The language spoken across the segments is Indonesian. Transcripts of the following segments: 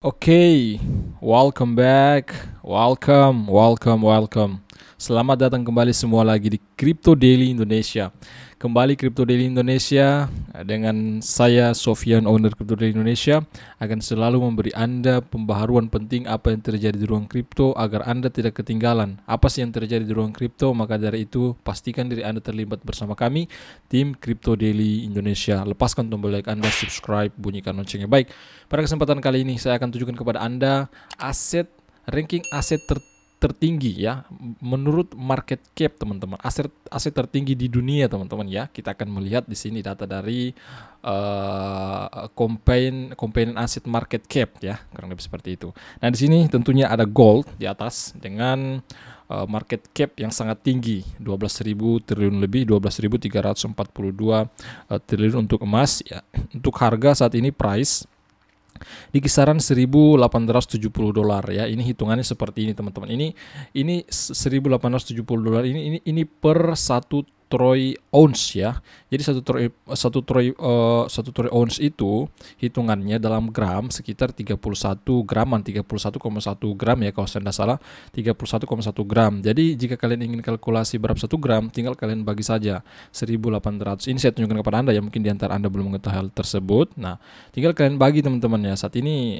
Oke, welcome back, welcome. Selamat datang kembali semua lagi di Crypto Daily Indonesia. Kembali Crypto Daily Indonesia dengan saya Sofian, owner Crypto Daily Indonesia, akan selalu memberi Anda pembaharuan penting apa yang terjadi di ruang kripto agar Anda tidak ketinggalan. Apa sih yang terjadi di ruang kripto? Maka dari itu pastikan diri Anda terlibat bersama kami, tim Crypto Daily Indonesia. Lepaskan tombol like Anda, subscribe, bunyikan loncengnya. Baik, pada kesempatan kali ini saya akan tunjukkan kepada Anda ranking aset tertinggi ya menurut market cap, teman-teman. Aset tertinggi di dunia, teman-teman ya. Kita akan melihat di sini data dari Companion Asset Market Cap ya, kurang lebih seperti itu. Nah, di sini tentunya ada gold di atas dengan market cap yang sangat tinggi, 12.000 triliun lebih, 12.342 triliun untuk emas ya. Untuk harga saat ini price di kisaran $1.870 ya. Ini hitungannya seperti ini, teman-teman. Ini $1.870 ini per 1 troy ounce ya. Jadi satu troy ounce itu hitungannya dalam gram sekitar 31 graman, 31,1 gram ya kalau saya tidak salah, 31,1 gram. Jadi jika kalian ingin kalkulasi berapa 1 gram, tinggal kalian bagi saja 1.800. Ini saya tunjukkan kepada Anda ya, mungkin di antara Anda belum mengetahui hal tersebut. Nah, tinggal kalian bagi, teman-teman ya. Saat ini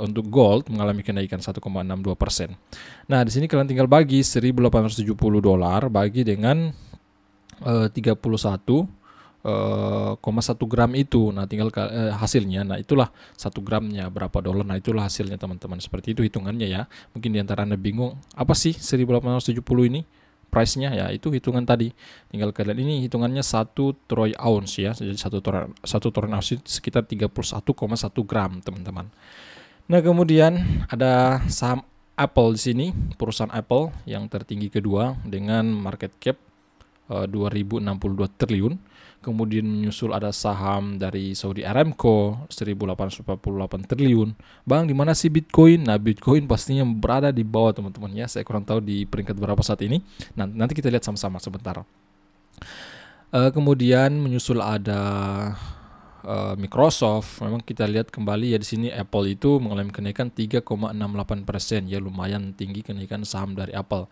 untuk gold mengalami kenaikan 1,62%. Nah, di sini kalian tinggal bagi $1.870 bagi dengan 31,1 gram itu. Nah, tinggal hasilnya. Nah, itulah 1 gramnya berapa dolar. Nah, itulah hasilnya, teman-teman. Seperti itu hitungannya ya. Mungkin di antara Anda bingung, apa sih 1.870 ini? Price-nya ya, itu hitungan tadi. Tinggal kalian, ini hitungannya 1 troy ounce ya. Jadi 1 troy ounce sekitar 31,1 gram, teman-teman. Nah, kemudian ada saham Apple di sini, perusahaan Apple yang tertinggi kedua dengan market cap 2.062 triliun. Kemudian menyusul ada saham dari Saudi Aramco 1.848 triliun. Bang, di mana sih Bitcoin? Nah, Bitcoin pastinya berada di bawah, teman-teman ya. Saya kurang tahu di peringkat berapa saat ini. Nah, nanti kita lihat sama-sama sebentar. Kemudian menyusul ada Microsoft. Memang kita lihat kembali ya, di sini Apple itu mengalami kenaikan 3,68% ya, lumayan tinggi kenaikan saham dari Apple.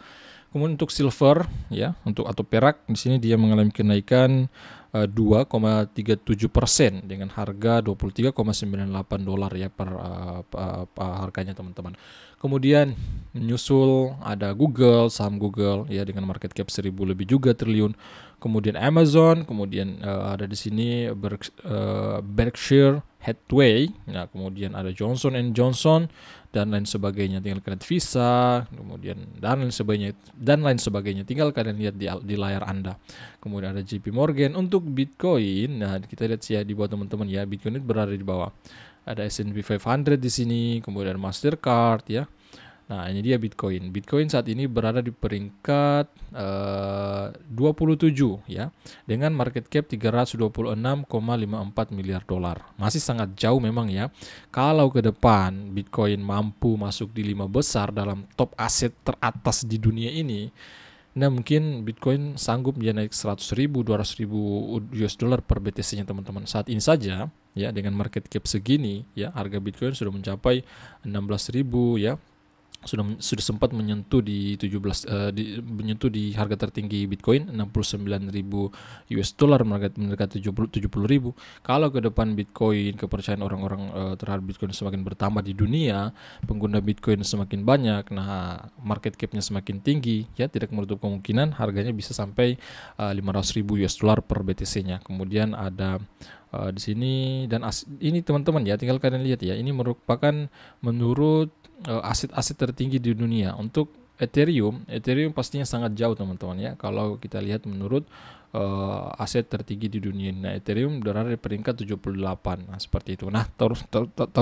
Kemudian untuk silver ya, atau perak, di sini dia mengalami kenaikan 2,37% dengan harga $23,98 ya per harganya, teman-teman. Kemudian menyusul ada Google, saham Google ya dengan market cap 1.000 lebih juga triliun. Kemudian Amazon, kemudian ada di sini Berkshire Hathaway. Nah, kemudian ada Johnson & Johnson dan lain sebagainya. Tinggal kalian Visa, kemudian dan lain sebagainya. Tinggal kalian lihat di layar Anda. Kemudian ada JP Morgan. Untuk Bitcoin, nah kita lihat sih ya di bawah, teman-teman ya. Bitcoin itu berada di bawah. Ada S&P 500 di sini, kemudian Mastercard ya. Nah, ini dia Bitcoin. Bitcoin saat ini berada di peringkat 27 ya, dengan market cap 326,54 miliar dolar. Masih sangat jauh memang ya. Kalau ke depan Bitcoin mampu masuk di 5 besar dalam top aset teratas di dunia ini, nah mungkin Bitcoin sanggup dia naik 100.000, 200.000 US dollar per BTC-nya, teman-teman. Saat ini saja ya, dengan market cap segini ya, harga Bitcoin sudah mencapai 16.000 ya. Sudah sempat menyentuh di menyentuh di harga tertinggi Bitcoin 69.000 US dollar, mendekati 70.000. Kalau ke depan Bitcoin, kepercayaan orang-orang terhadap Bitcoin semakin bertambah di dunia, pengguna Bitcoin semakin banyak, nah market cap-nya semakin tinggi ya, tidak menutup kemungkinan harganya bisa sampai 500.000 US dollar per BTC-nya. Kemudian ada di sini, dan ini teman-teman ya, tinggal kalian lihat ya, ini merupakan menurut aset-aset tertinggi di dunia. Untuk Ethereum pastinya sangat jauh, teman-teman ya. Kalau kita lihat menurut aset tertinggi di dunia, nah Ethereum berada di peringkat 78. Nah, seperti itu. Nah, tahu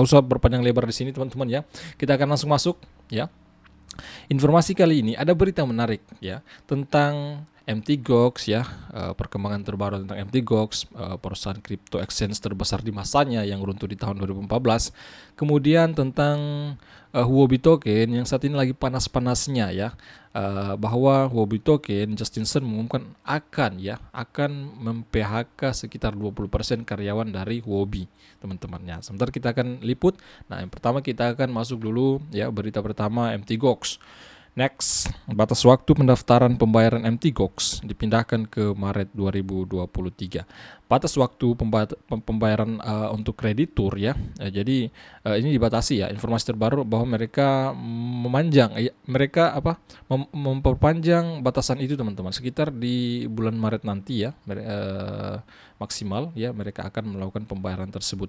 usah berpanjang lebar di sini, teman-teman ya. Kita akan langsung masuk ya. Informasi kali ini ada berita menarik ya tentang Mt. Gox ya, perkembangan terbaru tentang Mt. Gox, perusahaan crypto exchange terbesar di masanya yang runtuh di tahun 2014. Kemudian tentang Huobi Token yang saat ini lagi panas-panasnya ya, bahwa Huobi Token, Justin Sun mengumumkan akan mem-PHK sekitar 20% karyawan dari Huobi, teman-teman ya. Sebentar kita akan liput. Nah, yang pertama kita akan masuk dulu ya, berita pertama Mt. Gox. Next, batas waktu pendaftaran pembayaran Mt. Gox dipindahkan ke Maret 2023. Batas waktu pembayaran untuk kreditur ya. Jadi ini dibatasi ya. Informasi terbaru bahwa mereka memperpanjang batasan itu, teman-teman. Sekitar di bulan Maret nanti ya, maksimal ya mereka akan melakukan pembayaran tersebut.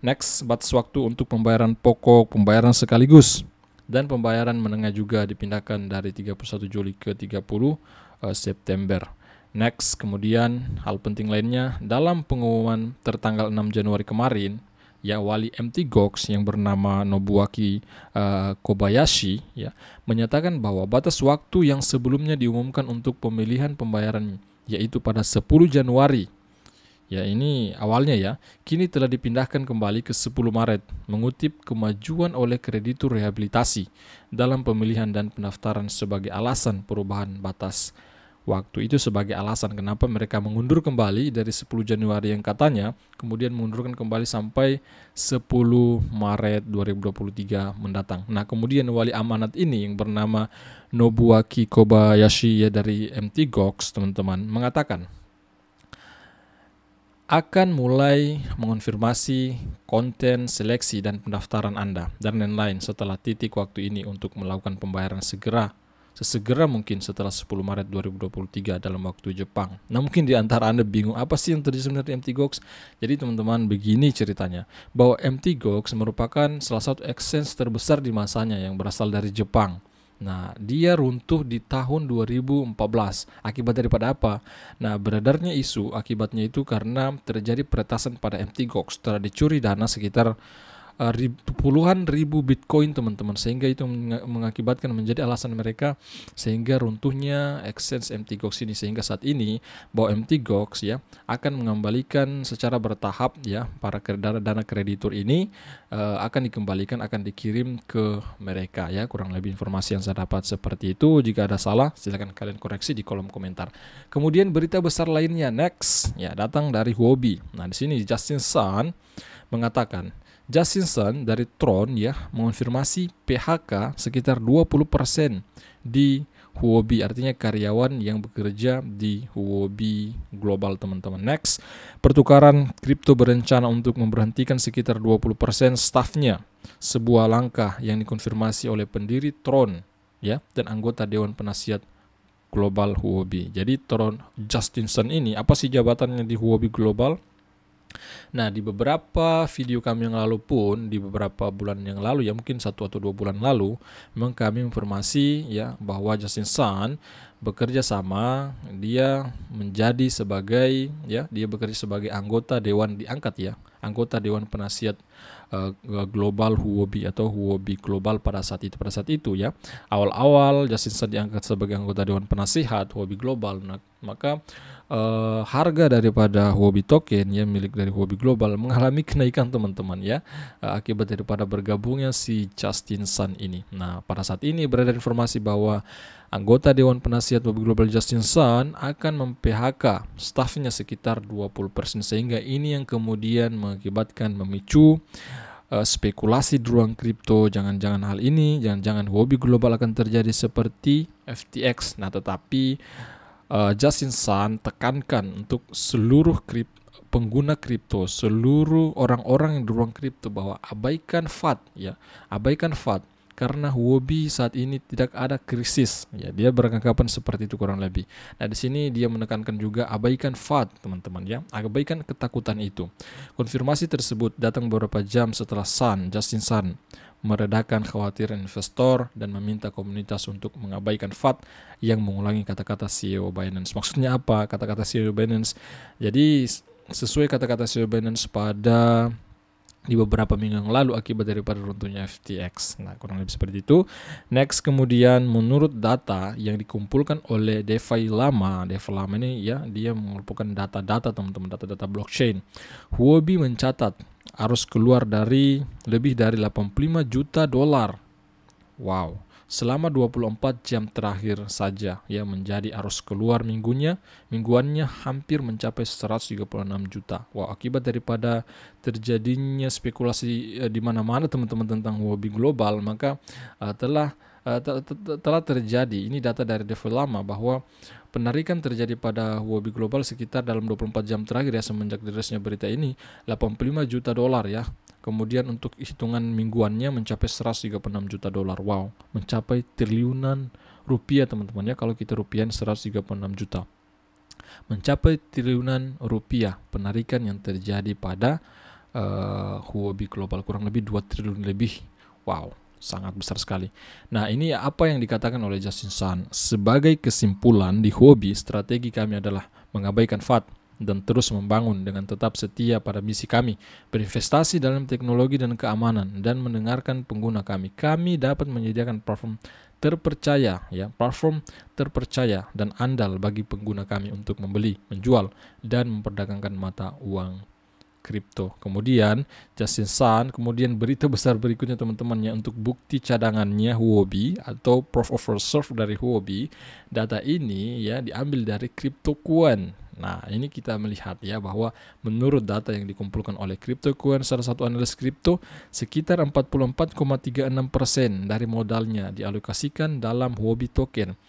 Next, batas waktu untuk pembayaran pokok, pembayaran sekaligus dan pembayaran menengah juga dipindahkan dari 31 Juli ke 30 September. Next, kemudian hal penting lainnya, dalam pengumuman tertanggal 6 Januari kemarin, ya, wali Mt. Gox yang bernama Nobuaki Kobayashi ya, menyatakan bahwa batas waktu yang sebelumnya diumumkan untuk pemilihan pembayaran yaitu pada 10 Januari. Ya, ini awalnya ya, kini telah dipindahkan kembali ke 10 Maret, mengutip kemajuan oleh kreditur rehabilitasi dalam pemilihan dan pendaftaran sebagai alasan perubahan batas waktu. Itu sebagai alasan kenapa mereka mengundur kembali dari 10 Januari yang katanya, kemudian mengundurkan kembali sampai 10 Maret 2023 mendatang. Nah, kemudian wali amanat ini yang bernama Nobuaki Kobayashi ya dari Mt. Gox, teman-teman, mengatakan akan mulai mengonfirmasi konten seleksi dan pendaftaran Anda dan lain-lain setelah titik waktu ini untuk melakukan pembayaran sesegera mungkin setelah 10 Maret 2023 dalam waktu Jepang. Nah, mungkin di antara Anda bingung apa sih yang terjadi sebenarnya Mt. Gox? Jadi teman-teman, begini ceritanya, bahwa Mt. Gox merupakan salah satu exchange terbesar di masanya yang berasal dari Jepang. Nah, dia runtuh di tahun 2014. Akibat daripada apa? Nah, beredarnya isu akibatnya itu karena terjadi peretasan pada Mt. Gox. Telah dicuri dana sekitar puluhan ribu Bitcoin, teman-teman, sehingga itu mengakibatkan menjadi alasan mereka sehingga runtuhnya exchange Mt. Gox ini, sehingga saat ini bahwa Mt. Gox ya akan mengembalikan secara bertahap ya para dana kreditur ini akan dikembalikan, akan dikirim ke mereka ya. Kurang lebih informasi yang saya dapat seperti itu. Jika ada salah silakan kalian koreksi di kolom komentar. Kemudian berita besar lainnya next ya datang dari Huobi. Nah, di sini Justin Sun mengatakan, Justin Sun dari Tron ya mengonfirmasi PHK sekitar 20% di Huobi, artinya karyawan yang bekerja di Huobi Global, teman-teman. Next, pertukaran kripto berencana untuk memberhentikan sekitar 20% stafnya, sebuah langkah yang dikonfirmasi oleh pendiri Tron ya dan anggota Dewan Penasihat Global Huobi. Jadi Tron Justin Sun ini apa sih jabatannya di Huobi Global? Nah, di beberapa video kami yang lalu pun, di beberapa bulan yang lalu ya, mungkin 1 atau 2 bulan lalu, memang kami informasi ya bahwa Justin Sun bekerja sama, dia bekerja sebagai anggota dewan diangkat ya, anggota Dewan Penasihat Global Huobi atau Huobi Global pada saat itu ya. Awal-awal Justin Sun diangkat sebagai anggota Dewan Penasihat Huobi Global. Nah, maka harga daripada Huobi Token yang milik dari Huobi Global mengalami kenaikan, teman-teman ya, akibat daripada bergabungnya si Justin Sun ini. Nah, pada saat ini beredar informasi bahwa anggota Dewan Penasihat Huobi Global Justin Sun akan mem-PHK stafnya sekitar 20%, sehingga ini yang kemudian mengakibatkan memicu spekulasi di ruang kripto. Jangan-jangan Huobi Global akan terjadi seperti FTX. Nah, tetapi Justin Sun tekankan untuk seluruh pengguna kripto, seluruh orang-orang yang di ruang kripto bahwa abaikan FAT ya, abaikan FAT karena Huobi saat ini tidak ada krisis ya. Dia beranggapan seperti itu kurang lebih. Nah, di sini dia menekankan juga abaikan FAT, teman-teman ya, abaikan ketakutan itu. Konfirmasi tersebut datang beberapa jam setelah Justin Sun meredakan kekhawatiran investor dan meminta komunitas untuk mengabaikan FAT yang mengulangi kata-kata CEO Binance. Maksudnya apa kata-kata CEO Binance? Jadi sesuai kata-kata CEO Binance pada di beberapa minggu yang lalu akibat daripada runtuhnya FTX. Nah, kurang lebih seperti itu. Next, kemudian menurut data yang dikumpulkan oleh DeFi Lama ini ya, dia mengumpulkan data-data teman-teman, data-data blockchain. Huobi mencatat arus keluar dari lebih dari 85 juta dolar. Wow. Selama 24 jam terakhir saja ya, menjadi arus keluar mingguannya hampir mencapai 136 juta. Wow, akibat daripada terjadinya spekulasi di mana-mana teman-teman tentang Huobi global, maka telah terjadi, ini data dari DeFi Lama, bahwa penarikan terjadi pada Huobi global sekitar dalam 24 jam terakhir ya, semenjak dirilisnya berita ini 85 juta dolar ya. Kemudian untuk hitungan mingguannya mencapai 136 juta dolar. Wow, mencapai triliunan rupiah teman-teman ya, kalau kita rupiahin 136 juta. Mencapai triliunan rupiah penarikan yang terjadi pada Huobi global, kurang lebih 2 triliun lebih. Wow, sangat besar sekali. Nah, ini apa yang dikatakan oleh Justin Sun. Sebagai kesimpulan, di Huobi strategi kami adalah mengabaikan FAT dan terus membangun dengan tetap setia pada misi kami, berinvestasi dalam teknologi dan keamanan, dan mendengarkan pengguna kami. Kami dapat menyediakan platform terpercaya dan andal bagi pengguna kami untuk membeli, menjual, dan memperdagangkan mata uang kripto. Kemudian Justin Sun, kemudian berita besar berikutnya teman-teman ya, untuk bukti cadangannya Huobi atau proof of reserve dari Huobi. Data ini ya diambil dari CryptoQuant. Nah, ini kita melihat ya bahwa menurut data yang dikumpulkan oleh CryptoQuant, salah satu analis kripto, sekitar 44,36% dari modalnya dialokasikan dalam Huobi token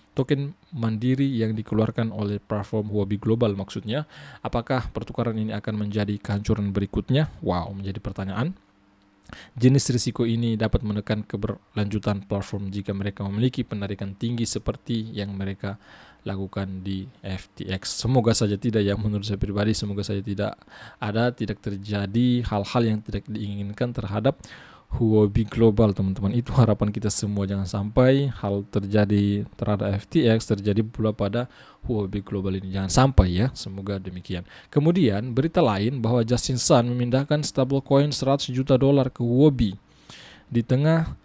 mandiri yang dikeluarkan oleh platform Huobi Global. Maksudnya, apakah pertukaran ini akan menjadi kehancuran berikutnya? Wow, menjadi pertanyaan. Jenis risiko ini dapat menekan keberlanjutan platform jika mereka memiliki penarikan tinggi seperti yang mereka lakukan di FTX. Semoga saja tidak ya, menurut saya pribadi semoga saja tidak terjadi hal-hal yang tidak diinginkan terhadap Huobi global teman-teman. Itu harapan kita semua, jangan sampai hal terjadi terhadap FTX terjadi pula pada Huobi global ini, jangan sampai ya, semoga demikian. Kemudian berita lain bahwa Justin Sun memindahkan stablecoin 100 juta dolar ke Huobi di tengah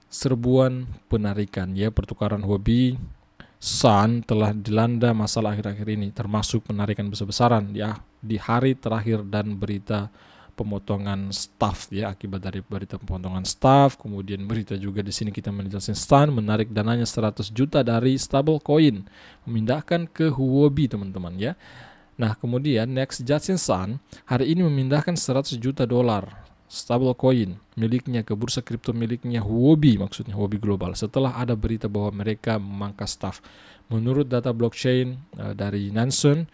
serbuan penarikan ya. Pertukaran Huobi Sun telah dilanda masalah akhir-akhir ini, termasuk penarikan besar-besaran ya di hari terakhir dan berita pemotongan staff ya, akibat dari berita pemotongan staff. Kemudian berita juga di sini kita menjelaskan Sun menarik dananya 100 juta dari stablecoin, memindahkan ke Huobi teman-teman ya. Nah, kemudian next, Justin Sun hari ini memindahkan 100 juta dolar stablecoin miliknya ke bursa kripto miliknya Huobi, maksudnya Huobi Global, setelah ada berita bahwa mereka memangkas staff. Menurut data blockchain dari Nansen,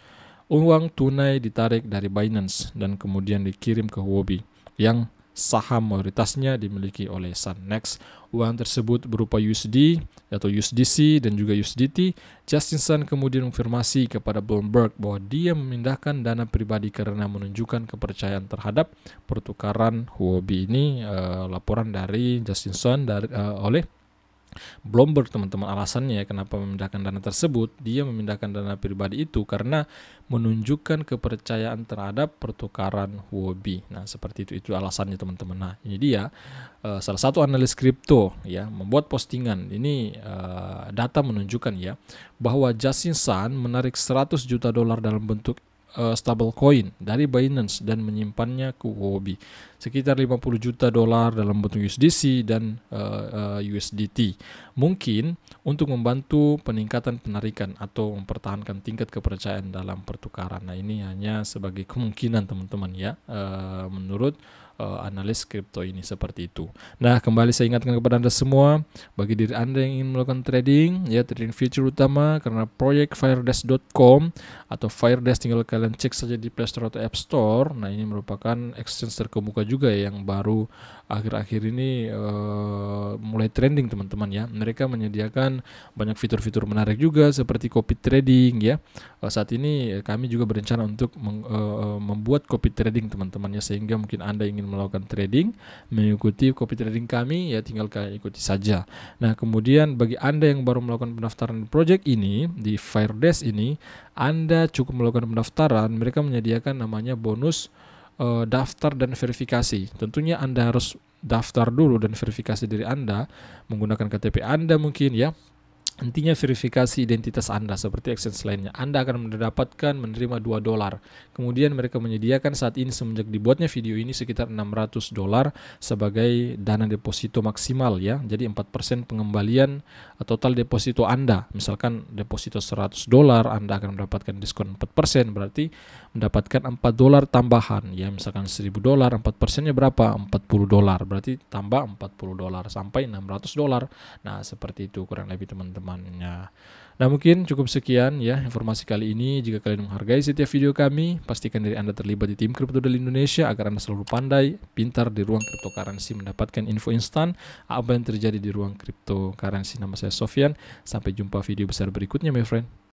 uang tunai ditarik dari Binance dan kemudian dikirim ke Huobi yang saham mayoritasnya dimiliki oleh Sun. Next, uang tersebut berupa USD atau USDC dan juga USDT. Justin Sun kemudian konfirmasi kepada Bloomberg bahwa dia memindahkan dana pribadi karena menunjukkan kepercayaan terhadap pertukaran Huobi. Ini laporan dari Justin Sun oleh Bloomberg teman-teman. Alasannya kenapa memindahkan dana tersebut, dia memindahkan dana pribadi itu karena menunjukkan kepercayaan terhadap pertukaran Huobi. Nah, seperti itu alasannya teman-teman. Nah, ini dia salah satu analis kripto ya membuat postingan ini. Data menunjukkan ya bahwa Justin Sun menarik 100 juta dolar dalam bentuk stablecoin dari Binance dan menyimpannya ke Huobi, sekitar 50 juta dolar dalam bentuk USDC dan USDT, mungkin untuk membantu peningkatan penarikan atau mempertahankan tingkat kepercayaan dalam pertukaran. Nah, ini hanya sebagai kemungkinan teman-teman ya, menurut analis kripto ini seperti itu. Nah, kembali saya ingatkan kepada Anda semua, bagi diri Anda yang ingin melakukan trading ya, trading future utama, karena proyek firedesk.com atau Firedesk tinggal kalian cek saja di Play Store atau App Store. Nah, ini merupakan exchange terkemuka juga ya, yang baru akhir-akhir ini mulai trending teman-teman ya. Mereka menyediakan banyak fitur-fitur menarik juga seperti copy trading ya. Saat ini kami juga berencana untuk membuat copy trading teman-teman ya, sehingga mungkin Anda ingin melakukan trading, mengikuti copy trading kami ya, tinggal kalian ikuti saja. Nah, kemudian bagi Anda yang baru melakukan pendaftaran di project ini, di Firedesk ini, Anda cukup melakukan pendaftaran. Mereka menyediakan namanya bonus daftar dan verifikasi. Tentunya Anda harus daftar dulu dan verifikasi diri Anda menggunakan KTP Anda mungkin ya. Intinya verifikasi identitas Anda seperti exchange lainnya. Anda akan mendapatkan menerima $2. Kemudian mereka menyediakan saat ini semenjak dibuatnya video ini sekitar $600 sebagai dana deposito maksimal ya. Jadi 4% pengembalian total deposito Anda. Misalkan deposito $100, Anda akan mendapatkan diskon 4%, berarti mendapatkan $4 tambahan ya. Misalkan $1.000, 4%-nya berapa? $40, berarti tambah $40 sampai $600. Nah, seperti itu kurang lebih teman-teman. Nah, mungkin cukup sekian ya informasi kali ini. Jika kalian menghargai setiap video kami, pastikan diri Anda terlibat di tim Crypto.ly Indonesia agar Anda selalu pandai, pintar di ruang cryptocurrency, mendapatkan info instan apa yang terjadi di ruang cryptocurrency. Nama saya Sofyan. Sampai jumpa video besar berikutnya, my friend.